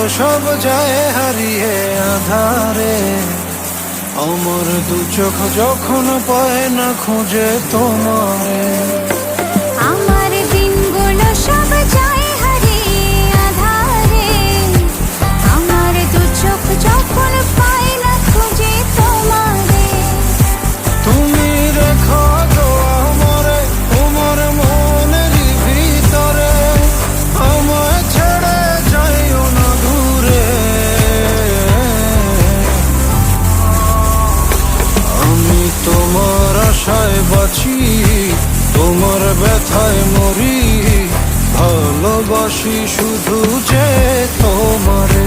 সব যায় হারিয়ে আধারে। আমার দু চোখ যখন পায় না খুঁজে তোমারে। আমার দিনগুলো সব যায় হারিয়ে আঁধারে। আমার দু চোখ যখন পায় না খুঁজে তোমারে। তুমি রেখো তো আমারে তোমার মনের ভিতরে, আমায় ছেড়ে যাইও না দূরে। আমি তোমার আশায় বাঁচি, তোমার ব্যথায় মরি, ভালোবাসি শুধু যে তোমারে।